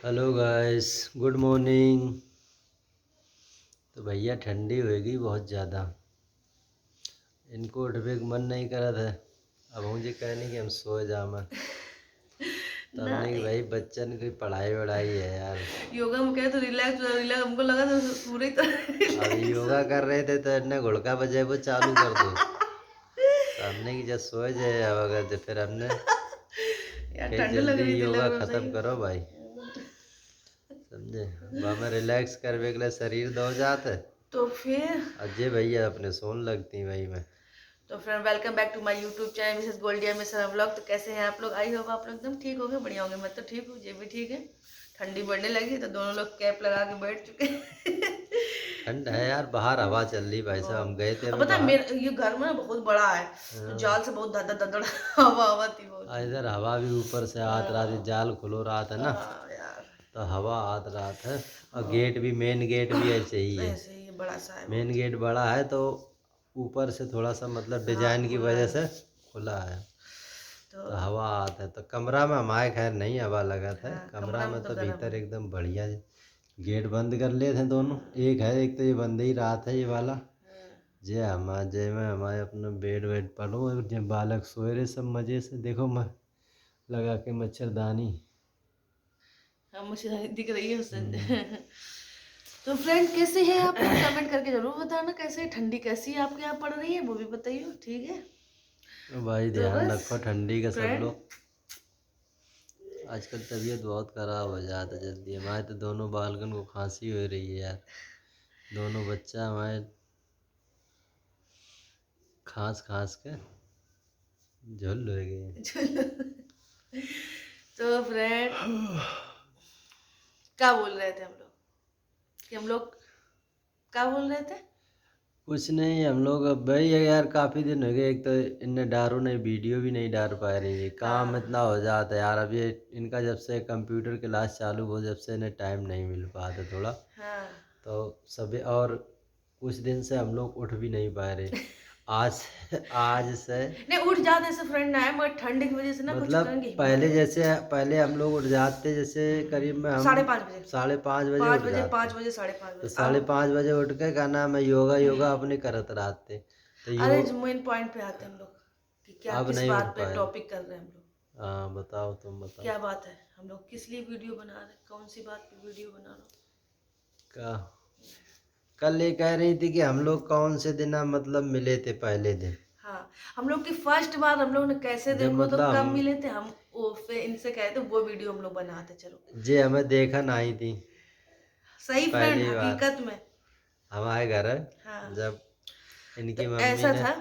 Hello guys, good morning. तो भैया ठंडी होएगी बहुत ज़्यादा। इनको उठने का मन नहीं करा था। अब मुझे कहने कि हम सो जामा। तो ना हमने कि भाई बच्चन की पढ़ाई वढ़ाई है यार। योगा में कहे तो रिलैक्स रिलैक्स हमको लगा तो पूरी तरह अब रिलैक्स योगा कर रहे थे तो इतने घुड़का बजे वो चालू कर दो। तो हमने कि जब सो जाए अब अगर तो फिर हमने यार कहीं ठंड लग जल्दी रही थी लग योगा रहा सही ख़त्म करो भाई। में। समझे। वहाँ में रिलैक्स करने के लिए शरीर दो जाते। तो फिर अजय भैया अपने सोन लगती भाई में। तो friend welcome back to my YouTube channel Mrs Goldiya Misar vlog. तो कैसे हैं आप लोग? आई होप आप लोग एकदम ठीक होंगे, बढ़िया होंगे। मैं तो ठीक हूँ, ये भी ठीक है। ठंडी बढ़ने लगी तो दोनों लोग कैप लगा के बैठ चुके हैं। ठंड है यार, बाहर हवा चल रही भाई साहब। हम बहुत। गए थे अब अभी पता है बाहर। मेरा ये घर में ना बहुत बड़ा है, तो हाँ, जाल से बहुत धड़ धड़ धड़ हवा हवा थी बहुत। इधर हवा भी ऊपर से आत रहा थी, जाल खुलो रहा था ना। यार तो हवा आत रहा था। और हाँ, गेट भी, मेन गेट भी ऐसे ही है। ऐसे ही बड़ा सा है मेन बहुत। गेट बड़ा है तो ऊपर से थोड़ा सा मतलब हाँ डिजाइन की खुला वजह है से खुला है। तो। तो हवा आता है। तो कमरा में हमारे खैर नहीं हवा लगा था। हाँ कमरा कमरा में में तो तो गर्म भीतर है। एकदम बढ़िया। गेट बंद कर लिए थे दोनों। एक है, एक तो ये बंद ही रहा था ये वाला। जय हमारे जय में हमारे अपना बेड वेड पढ़ो। जब बालक सोए रहे सब मज़े से, देखो मैं लगा के मच्छरदानी। हाँ मुझे दिख रही है उससे। हम्म। तो फ्रेंड कैसे हैं आप लोग? कमेंट करके जरूर बताना कैसे है, ठंडी कैसी है आपके यहाँ पड़ रही है वो भी बताइए, ठीक है। भाई तो ध्यान बस रखो ठंडी का सब फ्रेंड, लोग। आजकल तबीयत बहुत ख़राब हो जाता है जल्दी। हमारे तो दोनों बालकन को खांसी हो रही है यार। दोनों बच्चा हमारे खांस खांस के झुल हो गए। तो फ्रेंड क्या बोल रहे थे हम लोग कि हम लोग क्या बोल रहे थे? कुछ नहीं, हम लोग अब भाई यार काफ़ी दिन हो गए। एक तो इनने डारो नहीं, वीडियो भी नहीं डाल पा रही है। काम हाँ इतना हो जाता है यार। अब ये इनका जब से कंप्यूटर क्लास चालू हो, जब से इन्हें टाइम नहीं मिल पाता थोड़ा। हाँ। तो सभी और कुछ दिन से हम लोग उठ भी नहीं पा रहे। आज आज से नहीं उठ जाते ऐसे फ्रेंड ना है, मगर ठंड की वजह से ना कुछ मतलब करने की हिम्मत पहले नहीं है। जैसे, पहले हम लोग उठ जाते जैसे करीब में हम 5:30 बजे, 5:30 बजे पाँच उठ बजे जाते। 5 बजे 5:30 बजे तो अब। 5:30 बजे उठ के क्या नाम है, योगा योगा अपने करत रहते। तो अरे जो मेन पॉइंट पे आते हैं हम लोग कि क्या अब किस नहीं उठ बात पे पाए। टॉपिक कर रहे हैं हम लोग। हाँ बताओ, तुम बताओ। क्या बात है, हम लोग किस लिए वीडियो बना रहे हैं, कौन सी बात पे वीडियो बना रहे हो? का कल ये कह रही थी कि हम लोग कौन से दिन मतलब मिले थे पहले दिन। हाँ हम लोग की फर्स्ट बार हम लोग ने कैसे जब देखो तो मतलब कब हम मिले थे हम, वो फिर इनसे कहे थे वो वीडियो हम लोग बनाते चलो। जे हमें देखन आई थी सही फ्रेंड, पहली बार हकीकत में। हमारे घर। हाँ जब तो इनकी मम्मी ऐसा ने। था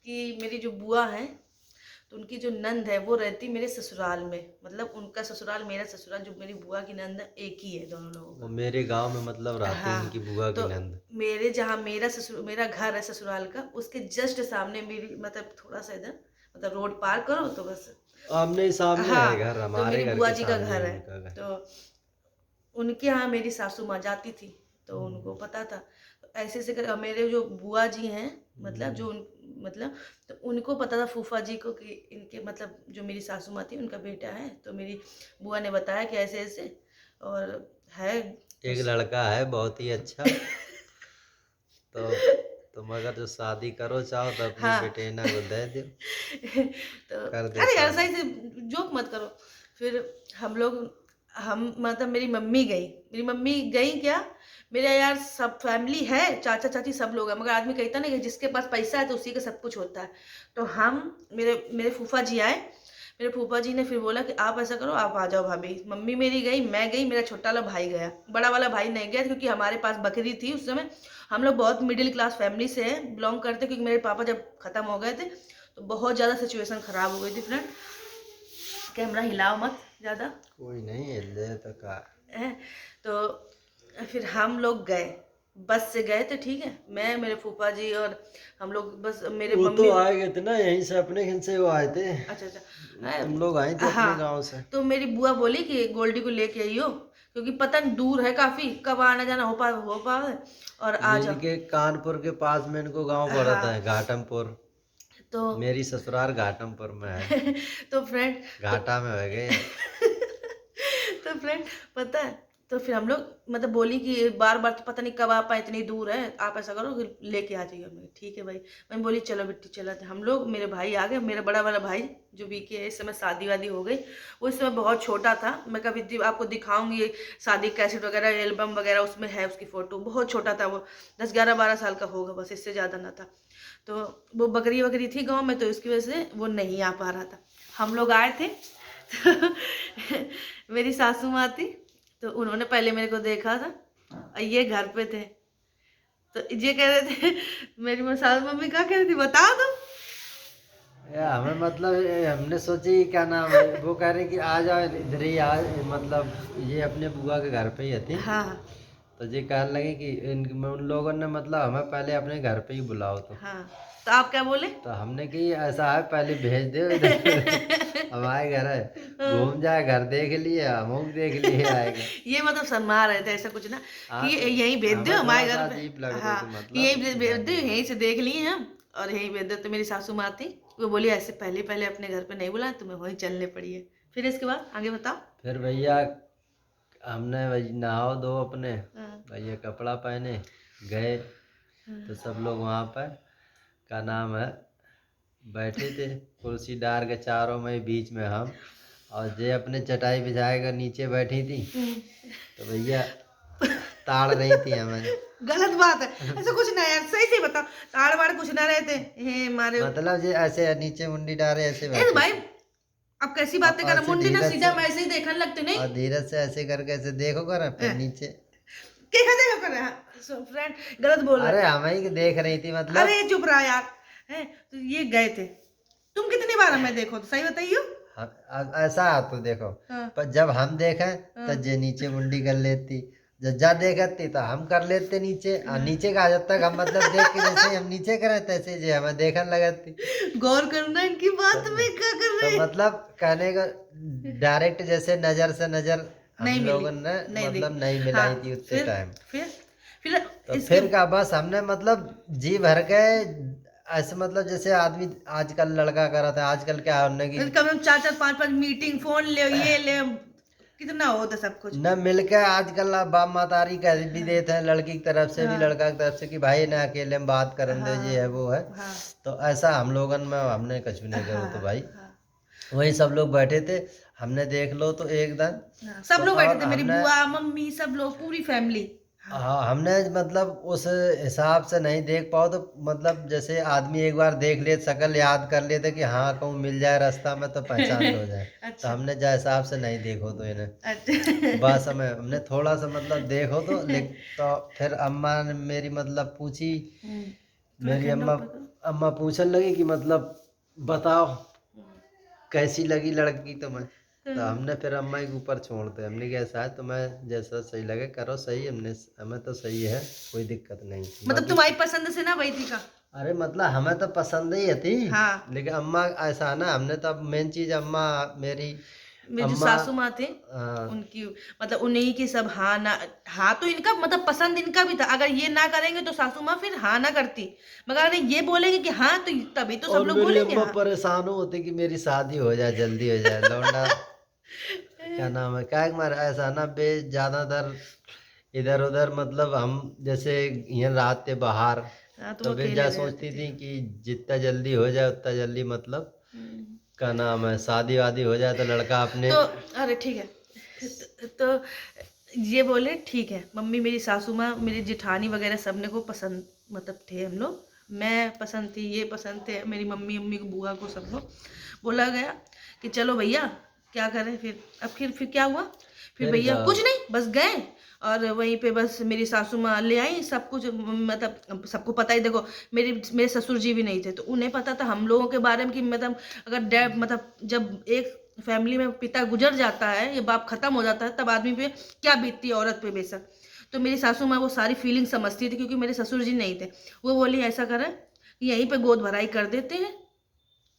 कि मेरी जो बुआ है, तो उनकी जो नंद है वो रहती मेरे ससुराल में, मतलब उनका ससुराल मेरा ससुराल, जो मेरी बुआ की नंद है एक ही है दोनों लोगों वो का। मेरे गांव में मतलब रहती हाँ इनकी बुआ की तो नंद। मेरे जहाँ मेरा घर है ससुराल का, उसके जस्ट सामने मेरी, मतलब थोड़ा सा इधर, मतलब रोड पार करो तो बस। आमने ही सामने है हाँ घर, तो हमारे मेरी घर बुआ के जी का सामने घर है है। उनका घर। तो उनके यहाँ मेरी सासू माँ जाती थी, तो उनको हम्म। पता था। तो ऐसे ऐसे कर मेरे जो बुआ जी हैं, मतलब हम्म। जो मतलब, तो उनको पता था फूफा जी को कि इनके मतलब जो मेरी सासू माँ थी उनका बेटा है। तो मेरी बुआ ने बताया कि ऐसे ऐसे और है तो एक लड़का है बहुत ही अच्छा। तो तुम अगर जो शादी करो चाहो तो अपनी हाँ। बेटेना को दे दो। तो कर दे अरे यार शादी। सही से जोक मत करो। फिर हम लोग, हम मतलब मेरी मम्मी गई क्या, मेरा यार सब फैमिली है, चाचा चाची सब लोग हैं, मगर आदमी कहता ना कि जिसके पास पैसा है तो उसी का सब कुछ होता है। तो हम, मेरे मेरे फूफा जी आए। मेरे फूफा जी ने फिर बोला कि आप ऐसा करो, आप आ जाओ भाभी। मम्मी मेरी गई, मैं गई, मेरा छोटा वाला भाई गया, बड़ा वाला भाई नहीं गया क्योंकि हमारे पास बकरी थी उस समय। हम लोग बहुत मिडिल क्लास फैमिली से बिलोंग करते, क्योंकि मेरे पापा जब खत्म हो गए थे तो बहुत ज़्यादा सिचुएशन खराब हो गई थी फ्रेंड। कैमरा हिलाओ मत ज़्यादा कोई नहीं हिल दे तो का। है। तो फिर हम लोग गए, बस से गए थे, ठीक है, मैं मेरे फूफा जी और हम लोग, बस मेरे वो तो मम्मी। आए गए थे ना यहीं से, अपने घर से वो आए थे। अच्छा अच्छा। तुम लोग आए थे अपने हाँ गांव से। तो मेरी बुआ बोली कि गोल्डी को लेके आइयो, क्योंकि पता नहीं दूर है काफ़ी, कब आना जाना हो पाए और आ ये जाओ। इनके कानपुर के पास में इनको गांव पड़ता है, हाँ घाटमपुर। तो मेरी ससुराल घाटमपुर में है। तो फ्रेंड, तो घाटा में हो गए। तो फ्रेंड पता है, तो फिर हम लोग मतलब बोली कि बार बार तो पता नहीं कब आप आए, इतनी दूर है, आप ऐसा करो कि लेके आ जाइए। मैं ठीक है भाई। मैं बोली चलो बिट्टी चलाते। हम लोग, मेरे भाई आ गए, मेरा बड़ा वाला भाई जो बीके है, इस समय शादी वादी हो गई, वो इस समय बहुत छोटा था। मैं कभी आपको दिखाऊंगी शादी कैसेट वगैरह, एल्बम वगैरह, उसमें है उसकी फोटो। बहुत छोटा था वो, 10-11-12 साल का होगा बस, इससे ज़्यादा ना था। तो वो बकरी वकरी थी गाँव में, तो इसकी वजह से वो नहीं आ पा रहा था। हम लोग आए थे तो मेरी सासू माँ थी, तो उन्होंने पहले मेरे को देखा था और ये घर पे थे, तो ये कह रहे थे मेरी सासू मम्मी क्या कह रही थी बता दो। हमें मतलब हमने सोची क्या नाम है, वो कह रहे कि आ जाओ इधर ही आ, मतलब ये अपने बुआ के घर पे ही थी। हाँ तो ये कहने लगे कि उन लोगों ने मतलब हमें पहले अपने घर पे ही बुलाओ। तो हाँ, तो आप क्या बोले? तो हमने कि ऐसा है पहले भेज दो इधर हमारे घर है, घूम जाए, घर देख लिए, हम देख लिए आएगा। ये मतलब शर्मा रहे थे, ऐसा कुछ ना हाँ, कि तो यहीं भेज दो हमें हमारे थोड़ा सा घर अजीब पे। लग रहा हाँ, था कि मतलब यहीं भेज दो, जाने यहीं से देख लिए हम और यहीं भेज दो। तो मेरी सासू माँ थी, वो बोली ऐसे पहले पहले अपने घर पे नहीं बुलाया, तुम्हें वहीं चलने पड़ी है। फिर इसके बाद आगे बताओ। फिर भैया हमने भाई नहाओ दो अपने, हाँ, भैया कपड़ा पहने गए। तो सब लोग वहाँ पर का नाम है बैठे थे, कुर्सी डाल के चारों में, बीच में हम, और जे अपने चटाई बिछाएगा नीचे बैठी थी। तो भैया ताड़ रही थी हमें। गलत बात है, ऐसा कुछ ना यार, सही से बताओ। ताड़ वाड़ कुछ ना रहते हे मारे। मतलब जे ऐसे नीचे मुंडी डाले ऐसे ए बैठे भाई, थे। अब कैसी बातें और कर, ऐसे मुंडी ना धीरज सीधा से, मैं ऐसे ही देखने लगते नहीं। और धीरज से ऐसे करके ऐसे देखो कर फिर नीचे। क्या देखो कर रहा है फ्रेंड, गलत बोल रहा अरे है। हमें ही देख रही थी मतलब। अरे चुप रहा यार। है तो ये गए थे, तुम कितनी बार हमें देखो तो सही बताइयो। ऐसा तो देखो, हाँ पर जब हम देखें तो हाँ जे नीचे मुंडी कर लेती, जब जा देखती तो हम कर लेते नीचे, और हाँ। नीचे का जब तक हम मतलब देख के जैसे ही हम नीचे करे तैसे जे हमें देखने लगती। गौर करना इनकी बात समझे? में, क्या कर तो रहे हैं। मतलब कहने का डायरेक्ट जैसे नजर से नजर हम नहीं मिली, लोगों ने नहीं मतलब देखी। नहीं हाँ, मिलाई थी उतने फिर टाइम। फिर फिर तो इसके फिर का बस हमने मतलब जी भर के ऐसे मतलब जैसे आदमी आजकल लड़का कर रहा था, आजकल क्या होने की कम से कम 4-4 5-5 मीटिंग, फोन ले, ये ले, कितना होता सब कुछ। न मिलके आजकल आप बाप मातारी कह भी देते हैं, लड़की की तरफ से भी हाँ लड़का की तरफ से, कि भाई ना अकेले में बात करन दो, ये है वो है। हाँ तो ऐसा हम लोगन में हमने कुछ भी नहीं करो। तो हाँ भाई हाँ वही सब लोग बैठे थे, हमने देख लो तो एकदम। हाँ, सब तो लोग बैठे और थे, मेरी हमने, बुआ मम्मी सब लोग, पूरी फैमिली। हाँ हाँ हमने मतलब उस हिसाब से नहीं देख पाओ, तो मतलब जैसे आदमी एक बार देख ले, शक्ल याद कर लेते कि हाँ कहूँ मिल जाए रास्ता में तो पहचान लो जाए। तो अच्छा हमने जिस हिसाब से नहीं देखो तो इन्हें अच्छा। बस हमें हमने थोड़ा सा मतलब देखो तो लेकिन, तो फिर अम्मा ने मेरी मतलब पूछी, थोड़ा मेरी कैमरा अम्मा ऊपर करो। अम्मा पूछने लगी कि मतलब बताओ कैसी लगी लड़की तुम्हें। तो हमने फिर अम्मा के ऊपर छोड़ते, हमने कहा ऐसा है तुम्हें जैसा सही लगे करो, सही, हमने हमें तो सही है, कोई दिक्कत नहीं मतलब बाकी। तुम्हारी पसंद से ना वही थी का। अरे मतलब हमें तो पसंद ही थी, हाँ, लेकिन अम्मा ऐसा ना, हमने तो मेन चीज अम्मा मेरी मेरी जो अम्मा सासू माँ थे, उनकी मतलब उन्हीं की सब हाँ ना। हाँ तो इनका मतलब पसंद इनका भी था, अगर ये ना करेंगे तो सासू माँ फिर हाँ ना करती, मगर अगर ये बोलेंगे कि हाँ तो तभी तो सब और लोग मेरी बोलेंगे अम्मा हाँ। परेशान होती कि मेरी शादी हो जाए, जल्दी हो जाए, लौंडा क्या नाम है, क्या मारा ऐसा ना बे, ज्यादातर इधर उधर मतलब हम जैसे यहाँ रात के बाहर, हाँ तुम तो वे अकेले जा रहते सोचती थे। थी कि जितना जल्दी हो जाए उतना जल्दी मतलब हम्म। क्या नाम है शादी वादी हो जाए तो लड़का अपने। तो अरे ठीक है, तो ये बोले ठीक है। मम्मी मेरी सासू माँ मेरी जेठानी वगैरह सबने को पसंद मतलब थे हम लोग, मैं पसंद थी, ये पसंद थे, मेरी मम्मी अम्मी को बुआ को सब लोग। बोला गया कि चलो भैया क्या करें। फिर अब फिर क्या हुआ, फिर फिर भैया कुछ नहीं, बस गए और वहीं पे बस मेरी सासू माँ ले आई सब कुछ। मतलब सबको पता ही, देखो मेरे ससुर जी भी नहीं थे, तो उन्हें पता था हम लोगों के बारे में कि मतलब अगर डैड मतलब जब एक फैमिली में पिता गुजर जाता है या बाप खत्म हो जाता है, तब आदमी पे क्या बीतती है औरत पे बेशक। तो मेरी सासू माँ वो सारी फीलिंग समझती थी, क्योंकि मेरे ससुर जी नहीं थे। वो बोली ऐसा करें कि यहीं पे गोद भराई कर देते हैं,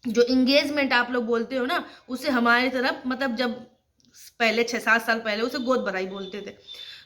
जो इंगेजमेंट आप लोग बोलते हो ना, उसे हमारी तरफ मतलब जब पहले 6-7 साल पहले उसे गोद भराई बोलते थे।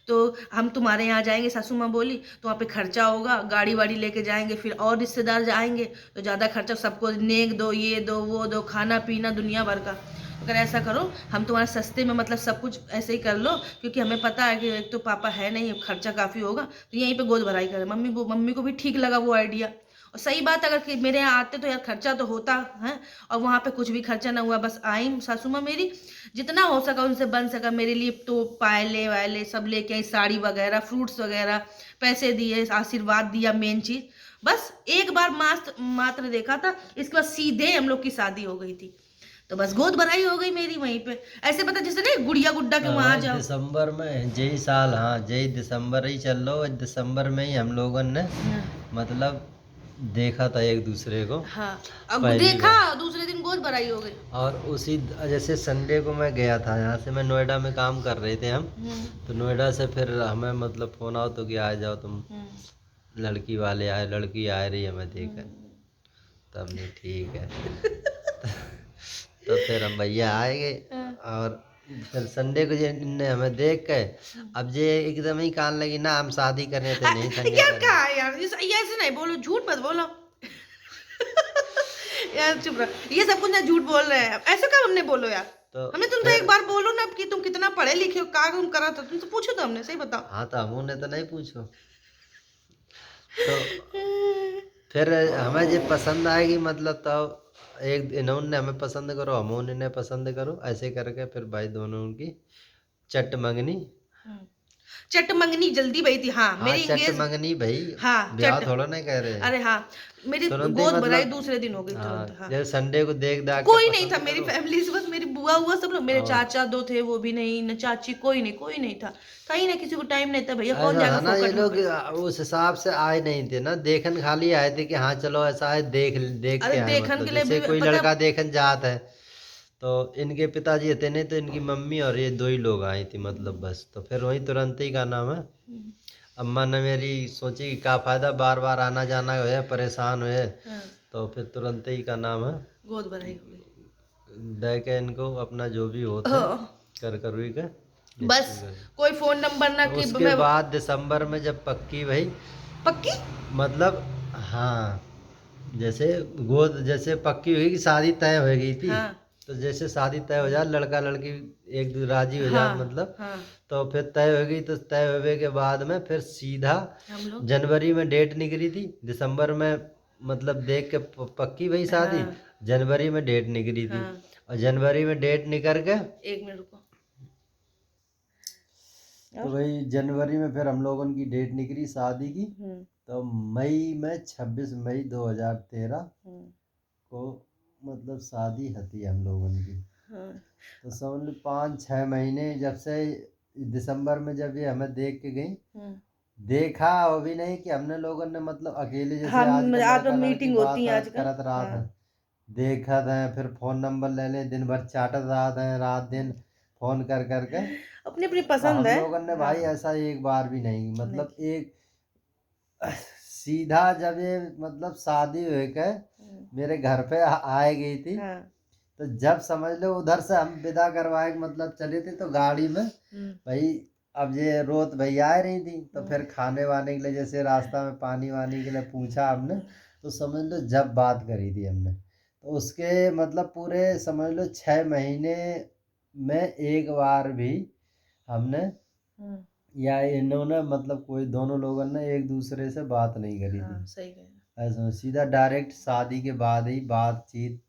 तो हम तुम्हारे यहाँ जाएंगे, सासू माँ बोली, तो वहाँ पे खर्चा होगा, गाड़ी वाड़ी लेके जाएंगे, फिर और रिश्तेदार जाएंगे तो ज़्यादा खर्चा, सबको नेक दो, ये दो वो दो, खाना पीना दुनिया भर का। अगर ऐसा करो, हम तुम्हारा सस्ते में मतलब सब कुछ ऐसे ही कर लो, क्योंकि हमें पता है कि एक तो पापा है नहीं, खर्चा काफ़ी होगा, तो यहीं पे गोद भराई करें। मम्मी को भी ठीक लगा वो आइडिया। और सही बात, अगर कि मेरे यहाँ आते तो यार खर्चा तो होता है, और वहाँ पे कुछ भी खर्चा ना हुआ, बस आई सासू माँ मेरी, जितना हो सका उनसे बन सका मेरे लिए तो पायले वायले सब लेके आई, साड़ी वगैरह, फ्रूट्स वगैरह, पैसे दिए, आशीर्वाद दिया, मेन चीज। बस एक बार मात्र देखा था, इसके बाद सीधे हम लोग की शादी हो गई थी। तो बस गोद भराई हो गई मेरी वहीं पे। ऐसे पता जैसे नहीं गुड़िया गुड्डा के वहां जाओ। दिसंबर में जय साल, हाँ जय दिसंबर ही चल लो, दिसंबर में ही हम लोगों ने मतलब देखा था एक दूसरे को हाँ, अब पहली देखा बार। दूसरे दिन गोद भराई हो गई। और उसी जैसे संडे को मैं गया था, यहाँ से मैं नोएडा में काम कर रहे थे हम, तो नोएडा से फिर हमें मतलब फोन आओ तो कि आ जाओ तुम, लड़की वाले आए, लड़की आ रही है हमें देखकर, तो हमने ठीक है तो फिर हम भैया आए गए, और फिर संडे को इनने हमें देख के अब जे एकदम ही कान लगी ना हम शादी करने थे नहीं संगे यार करने। क्या है यार, ये ऐसे नहीं बोलो, झूठ मत बोलो यार चुप रहो, ये सब कुछ ना झूठ बोल रहे हैं, ऐसा क्या हमने बोलो यार। तो हमने तुम तो एक बार बोलो ना कि तुम कितना पढ़े लिखे हो, क्या तुम करा था, तुमसे पूछो तो हमने, सही बताओ। हाँ तो हमू ने तो नहीं पूछो, तो फिर हमें जो पसंद आएगी मतलब तब एक इन्होंने हमें पसंद करो, हम उन्हें पसंद करो, ऐसे करके फिर भाई दोनों उनकी चट मंगनी। चट मंगनी जल्दी भई थी। हाँ, हाँ मेरी चट इंगेज, मंगनी भाई, हाँ ब्याह चट, थोड़ा नहीं कह रहे हैं, अरे हाँ, मेरी तुरंत ही गोद भराई मतलब। दूसरे दिन हो गई हाँ तुरंत। हाँ, जैसे संडे को देख दाख के कोई नहीं था पसंद मेरी करो। फैमिली से, बस मेरी बुआ हुआ सब लोग, मेरे और चाचा दो थे वो भी नहीं, न चाची, कोई नहीं था, कहीं ना किसी को टाइम नहीं था भैया, कौन ऐसा जाएगा था ना, ये फोकट में लोग पैसा। उस हिसाब से आए नहीं थे ना, देखन खाली आए थे कि हाँ चलो ऐसा है, देख देख अरे के आए, देखन मतलब के लिए जैसे भी कोई पता। लड़का देखन जात है, तो इनके पिताजी थे नहीं, तो इनकी मम्मी और ये दो ही लोग आई थी मतलब, बस तो फिर वही तुरंत ही का नाम है, अम्मा ने मेरी सोची कि क्या फायदा बार बार आना जाना है, परेशान हुए, हाँ, तो फिर तुरंत ही का नाम है गोद भराई हो गई। दे के इनको अपना जो भी होता है हाँ, कर हुई के बस निश्चित कर। कोई फोन नंबर ना तो कि उसके मैं। बाद दिसंबर में जब पक्की भाई, पक्की। मतलब हाँ जैसे गोद जैसे पक्की हुई कि शादी तय हो गई थी, हाँ, तो जैसे शादी तय हो जाए, लड़का लड़की एक दूसरे राजी हो जाए हाँ, मतलब, हाँ, तो फिर तय हो गई, तो तय होने के बाद में फिर सीधा हम लोग। जनवरी में डेट निकली थी, दिसंबर में मतलब देख के पक्की भाई शादी, हाँ, जनवरी में डेट निकली थी, हाँ, और जनवरी में डेट निकल के, एक मिनट रुको। तो भाई जनवरी में फिर हम लोगों की डेट निकली शादी की, तो मई में 26 मई 2013 को मतलब शादी हती हम लोगों की। तो समझ लो 5-6 महीने जब से दिसंबर में जब ये हमें देख के गई, देखा वो भी नहीं कि हमने लोगों ने मतलब अकेले जैसे हम आजकल आज तो लड़का लड़की मीटिंग बात होती है बात आजकल। करत रहा था, देखा था, फिर फोन नंबर ले ले, दिन भर चाटत रहा था, रात दिन फोन कर करके। अपनी अपनी तो पसंद हम है। लोगों ने भाई हाँ, ऐसा एक बार भी नहीं, मतलब एक सीधा जब ये मतलब शादी हो के मेरे घर पे आए गई थी, हाँ, तो जब समझ लो उधर से हम विदा करवाए के मतलब चले थे, तो गाड़ी में भाई अब ये रोत भैया आ रही थी, तो फिर खाने वाने के लिए जैसे रास्ता में पानी वानी के लिए पूछा हमने, तो समझ लो जब बात करी थी हमने, तो उसके मतलब पूरे समझ लो 6 महीने में एक बार भी हमने या इन्होंने मतलब कोई दोनों लोगों ने एक दूसरे से बात नहीं करी थी। हाँ, सही कह। ऐसा सीधा डायरेक्ट शादी के बाद ही बातचीत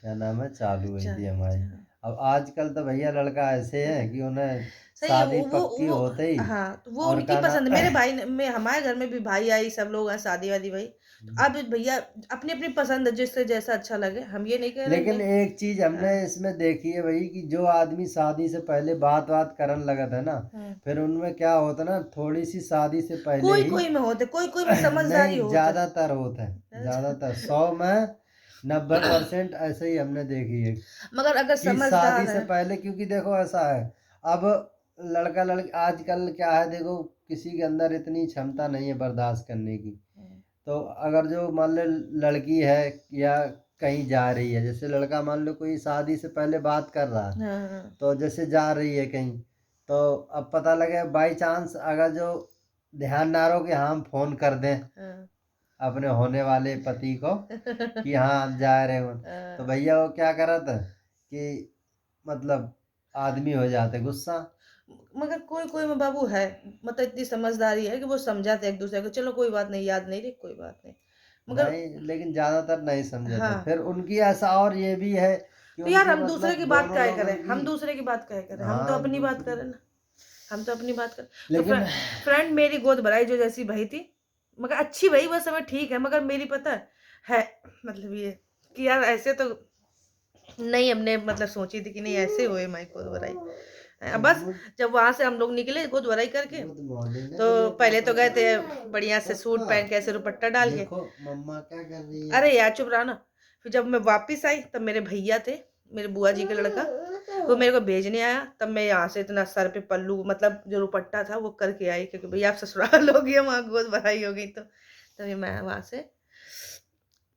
क्या नाम है चालू हुई थी हमारी। अब आजकल तो भैया लड़का ऐसे है कि उन्हें सही है शादी पक्की होते ही, हाँ, तो वो और उनकी का पसंद। नाम मेरे भाई में, हमारे घर में भी भाई आई, सब लोग हैं शादी वादी भाई। तो अब भैया अपनी अपनी पसंद है, जिससे जैसा अच्छा लगे, हम ये नहीं कह रहे लेकिन एक चीज हमने इसमें देखी है भाई कि जो आदमी शादी से पहले बात करने लगा था ना, फिर उनमें क्या होता ना, थोड़ी सी शादी से पहले कोई ही कोई में होते, कोई में समझदारी नहीं होता। ज्यादातर होता है, ज्यादातर 100 में 90% ऐसे ही हमने देखी है मगर अगर कि शादी समझदार से है। पहले, क्योंकि देखो ऐसा है अब लड़का लड़की आजकल क्या है, देखो किसी के अंदर इतनी क्षमता नहीं है बर्दाश्त करने की, तो अगर जो मान लो लड़की है या कहीं जा रही है, जैसे लड़का मान लो कोई शादी से पहले बात कर रहा है, तो जैसे जा रही है कहीं, तो अब पता लगे बाई चांस अगर जो ध्यान ना रहो कि हाँ हम फोन कर दें अपने होने वाले पति को कि हाँ आप जा रहे हो, तो भैया वो क्या करा था कि मतलब आदमी हो जाते गुस्सा। मगर कोई कोई में बाबू है, मतलब इतनी समझदारी है कि वो समझाते एक दूसरे को, चलो कोई बात नहीं, याद नहीं रही, कोई बात नहीं। मगर नहीं, लेकिन ज्यादातर नहीं समझे थे। हाँ, फिर उनकी ऐसा, और ये भी है कि तो यार उनकी हम दूसरे मतलब की बात दोनों काहे लोगों करें, की। हम दूसरे की बात काहे करें, हम तो हाँ, अपनी बात दूसरी। करें ना, हम तो अपनी बात करें। तो लेकिन फ्रेंड मेरी गोद भराई जो जैसी भई थी, मगर अच्छी भई बस हमें ठीक है, मगर मेरी पता है मतलब ये कि यार ऐसे तो नहीं, हमने मतलब सोची थी कि नहीं ऐसे होए माई गोद भराई। बस गुड जब वहां से हम लोग निकले गोद भराई करके, मॉर्निंग है तो तुम्हें, पहले तो गए थे पापा बढ़िया से सूट पहन के, ऐसे दुपट्टा डाल के। देखो मम्मा क्या कर रही है। अरे यार चुप रहा ना। फिर जब मैं वापस आई तब मेरे भैया थे, मेरे बुआ जी का लड़का, वो मेरे को भेजने आया। तब मैं यहाँ से इतना सर पे पल्लू मतलब जो दुपट्टा था वो करके आई, क्योंकि भैया आप ससुराल हो गई, वहाँ गोद भराई हो गई, तो तभी मैं वहाँ से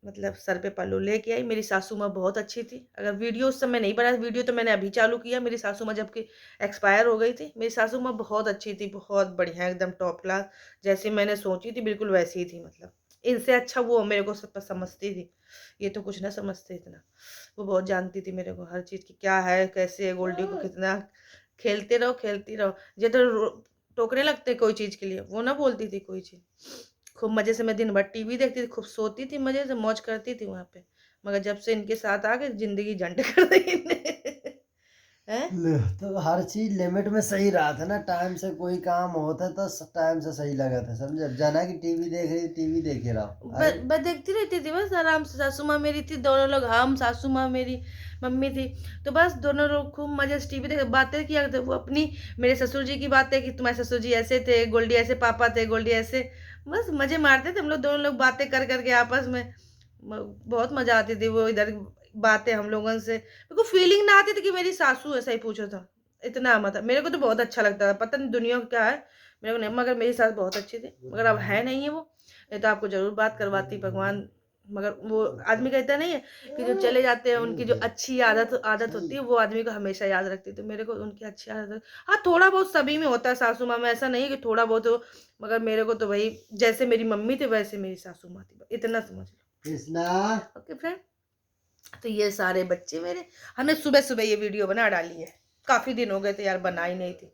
मतलब सर पे पल्लू लेके आई। मेरी सासू माँ बहुत अच्छी थी। अगर वीडियो उस समय नहीं बना, वीडियो तो मैंने अभी चालू किया, मेरी सासू माँ जबकि एक्सपायर हो गई थी। मेरी सासू माँ बहुत अच्छी थी, बहुत बढ़िया, एकदम टॉप क्लास, जैसी मैंने सोची थी बिल्कुल वैसी ही थी। मतलब इनसे अच्छा वो मेरे को सब समझती थी, ये तो कुछ ना समझते इतना। वो बहुत जानती थी मेरे को हर चीज़ की, क्या है कैसे है, गोल्डी को कितना खेलते रहो खेलती रहो। ये तो टोकने लगते कोई चीज़ के लिए, वो ना बोलती थी कोई चीज़। खूब मज़े से मैं दिन भर टीवी देखती थी, खूब सोती थी, मज़े से मौज करती थी वहाँ पे। मगर जब से इनके साथ आ गए ज़िंदगी झंड कर दी इन्हें। हैं? तो हर चीज लिमिट में सही रहा था ना। टाइम से कोई काम होता तो टाइम से सही लगा था, समझे। जाना कि टीवी देख रही, टीवी देखे रहो। अरे मैं देखती रहती थी बस आराम से। सासू माँ मेरी थी, दोनों लोग, हम सासू माँ मेरी मम्मी थी, तो बस दोनों लोग खूब मज़े से टीवी देख बातें किया करते। वो अपनी मेरे ससुर जी की बातें कि तुम्हारे ससुर जी ऐसे थे, गोल्डी ऐसे पापा थे, गोल्डी ऐसे, बस मज़े मारते थे हम लोग दोनों लोग बातें कर करके आपस में। बहुत मज़ा आती थी वो इधर बातें हम लोगों से। मेरे को फीलिंग ना आती थी कि मेरी सासू ऐसा ही पूछो था, इतना मतलब मेरे को तो बहुत अच्छा लगता था। पता नहीं दुनिया को क्या है, मेरे को नहीं, मगर मेरी सास बहुत अच्छी थी। मगर अब है नहीं है वो, नहीं तो आपको जरूर बात करवाती भगवान। मगर वो आदमी कहता नहीं है कि जो चले जाते हैं उनकी जो अच्छी आदत आदत होती है वो आदमी को हमेशा याद रखती है। तो मेरे को उनकी अच्छी आदत, हाँ थोड़ा बहुत सभी में होता है सासू माँ में, ऐसा नहीं है कि थोड़ा बहुत हो। मगर मेरे को तो भाई जैसे मेरी मम्मी थी वैसे मेरी सासू माँ थी, इतना समझ लो। कृष्णा, ओके फ्रेंड, तो ये सारे बच्चे मेरे, हमने सुबह सुबह ये वीडियो बना डाली है। काफी दिन हो गए थे यार, बनाई नहीं थी।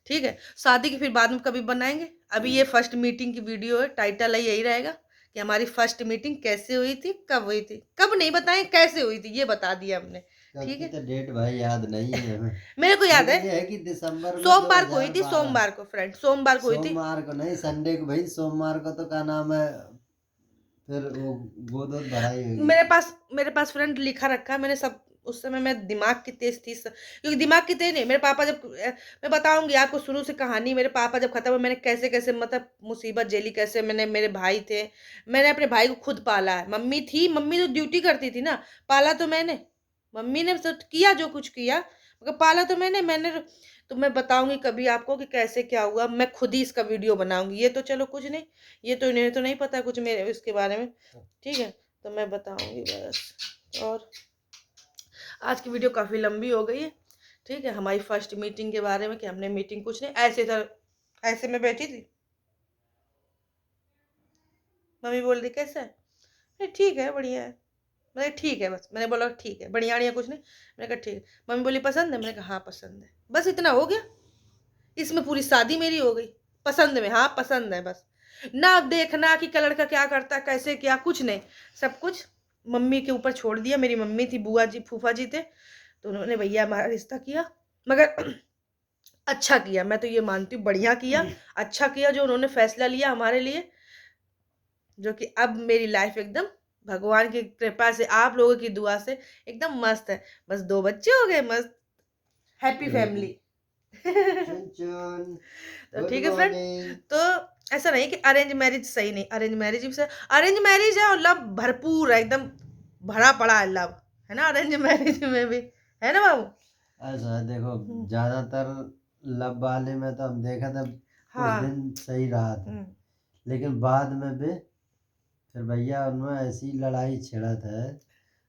ठीक है, शादी की फिर बाद में कभी बनाएंगे। अभी ये फर्स्ट मीटिंग की वीडियो है, टाइटल है यही रहेगा कि हमारी फर्स्ट मीटिंग कैसे हुई थी, कब हुई थी, कब नहीं बताएं कैसे हुई थी, ये बता दिया हमने। ठीक क्योंकि है, तो डेट भाई याद नहीं है हमें। मेरे को याद है लेकिन ये है कि दिसंबर में सोमवार को हुई थी, 2012। सोमवार को फ्रेंड, सोमवार को हुई थी। सोमवार को नहीं, संडे को भाई। सोमवार को तो क्या नाम है, फिर वो गोद वोद भराई होगी। मेरे पास फ्रेंड लिखा रखा है मैंने सब। उस समय मैं दिमाग की तेज थी, क्योंकि दिमाग की तेज नहीं, मेरे पापा जब मैं बताऊंगी आपको शुरू से कहानी। मेरे पापा जब खत्म हुए, मैंने कैसे कैसे मतलब मुसीबत झेली, कैसे मैंने, मेरे भाई थे, मैंने अपने भाई को खुद पाला है। मम्मी थी, मम्मी तो ड्यूटी करती थी ना, पाला तो मैंने। मम्मी ने तो किया जो कुछ किया, मगर पाला तो मैंने। तो मैं बताऊंगी कभी आपको कि कैसे क्या हुआ, मैं खुद ही इसका वीडियो बनाऊंगी। ये तो चलो कुछ नहीं, ये तो इन्हें तो नहीं पता कुछ मेरे इसके बारे में। ठीक है, तो मैं बताऊंगी बस। और आज की वीडियो काफ़ी लंबी हो गई है। ठीक है, हमारी फर्स्ट मीटिंग के बारे में कि हमने मीटिंग कुछ नहीं ऐसे था, ऐसे में बैठी थी। मम्मी बोल रही कैसा है, अरे ठीक है बढ़िया है। मैंने ठीक है, बस मैंने बोला ठीक है, बढ़िया बढ़िया कुछ नहीं। मैंने कहा ठीक है। मम्मी बोली पसंद है, मैंने कहा हाँ पसंद है, बस इतना हो गया। इसमें पूरी शादी मेरी हो गई। पसंद में हाँ पसंद है बस, ना देखना कि लड़का क्या करता है कैसे क्या, कुछ नहीं। सब कुछ मम्मी के ऊपर छोड़ दिया। मेरी मम्मी थी, बुआ जी फूफा जी थे, तो उन्होंने भैया हमारा रिश्ता किया। मगर अच्छा किया, मैं तो ये मानती हूँ बढ़िया किया, अच्छा किया जो उन्होंने फैसला लिया हमारे लिए। जो कि अब मेरी लाइफ एकदम भगवान की कृपा से, आप लोगों की दुआ से एकदम मस्त है। बस 2 बच्चे हो गए, मस्त हैप्पी फैमिली। चुन चुन, तो गुड ठीक है फ्रेंड, मॉर्निंग। तो ऐसा नहीं कि अरेंज मैरिज सही नहीं, अरेंज मैरिज भी सही। अरेंज मैरिज है और लव भरपूर है, एकदम भरा पड़ा है लव, है ना अरेंज मैरिज में भी, है ना बाबू। ऐसा है, देखो ज्यादातर लब वाले में तो हम देखा था कुछ हाँ। दिन सही रहा था, लेकिन बाद में भी फिर भैया उनमें ऐसी लड़ाई छिड़ा था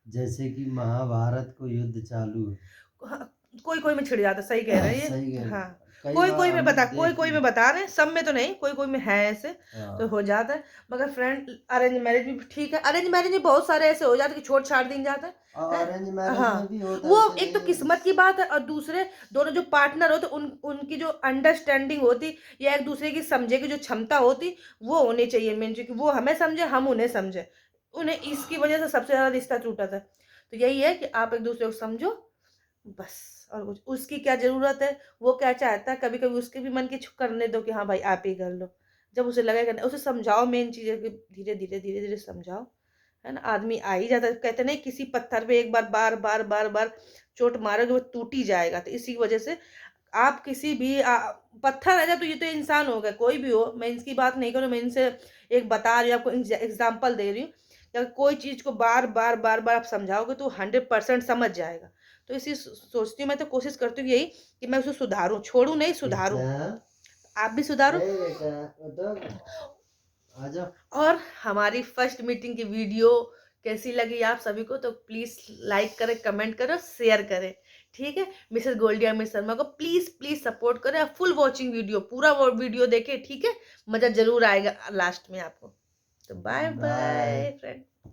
जैसे कि महाभारत को युद्ध चालू है। हाँ, कोई कोई में छिड़ जाता, सही कह रहे हैं सही ये, है। हाँ। कई कोई बार कोई में हम बता कोई देख कोई में बता रहे हैं, सब में तो नहीं, कोई कोई में है ऐसे, तो हाँ, हो जाता है। मगर फ्रेंड अरेंज मैरिज भी ठीक है, अरेंज मैरिज में बहुत सारे ऐसे हो जाते हैं कि छोड़ छाड़ दिन जाते और हैं। अरेंज मैरिज में हाँ, भी होता है वो चले। एक तो किस्मत की बात है, और दूसरे दोनों जो पार्टनर होते उनकी जो अंडरस्टैंडिंग होती, या एक दूसरे की समझे की जो क्षमता होती, वो होनी चाहिए मेन चीज, कि वो हमें समझे, हम उन्हें समझे। उन्हें इसकी वजह से सबसे ज्यादा रिश्ता टूटा था। तो यही है कि आप एक दूसरे को समझो बस, और कुछ उसकी क्या जरूरत है, वो क्या चाहता है, कभी कभी उसके भी मन की करने दो कि हाँ भाई आप ही कर लो। जब उसे लगेगा ना, उसे समझाओ, मेन चीज है कि धीरे धीरे धीरे धीरे समझाओ, है ना। आदमी आ ही जाता है, कहते नहीं किसी पत्थर पे एक बार बार बार बार बार चोट मारोगे वो टूट ही जाएगा। तो इसी वजह से आप किसी भी पत्थर है, जब तो ये तो इंसान हो गया, कोई भी हो, मैं इनकी बात नहीं करूँ, मैं इनसे एक बता रही हूँ आपको, एग्जाम्पल दे रही हूँ। अगर कोई चीज को बार बार बार बार आप समझाओगे तो 100% समझ जाएगा। तो इसी सोचती हूँ, मैं तो कोशिश करती हूँ यही कि मैं उसे सुधारूं, छोड़ू नहीं, सुधारूं। आप भी सुधारो। ए बेटा उधर आ जाओ। और हमारी फर्स्ट मीटिंग की वीडियो कैसी लगी आप सभी को, तो प्लीज लाइक करें, कमेंट करें, शेयर करें, ठीक है। मिसेस गोल्डिया मिस शर्मा को प्लीज प्लीज सपोर्ट करें, फुल वॉचिंग वीडियो, पूरा वो वीडियो देखें, ठीक है। मजा जरूर आएगा लास्ट में आपको। तो बाय बाय। Bye friend.